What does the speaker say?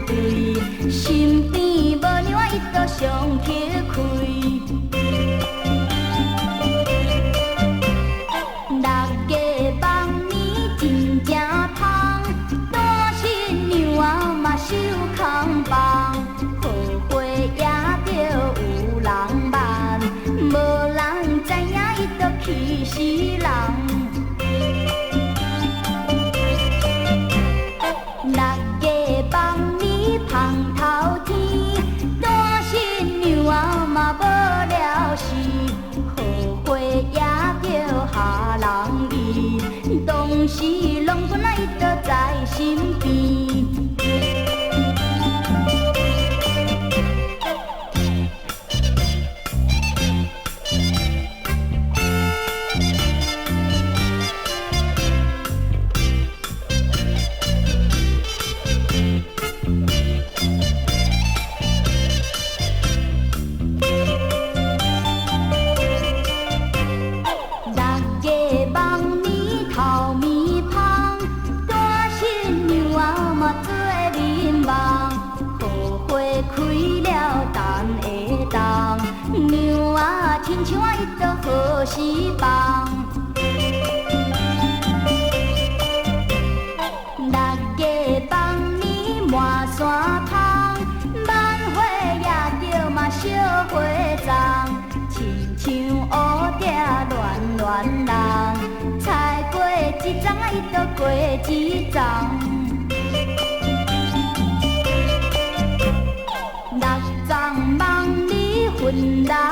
对，身边无娘仔伊都上乞开。六家望年真正芳，大新娘仔嘛守空房，好花也着有人问，无人知影伊都气死人。六家望年芳头天，大新娘仔嘛无了事，好花也着下人意，当时郎君仔伊就在身边。亲像伊都好时放，六家望年满山芳，万花也着嘛烧花丛，亲像乌蝶乱乱人，菜过一丛啊，伊就过一丛。六丛望你分来。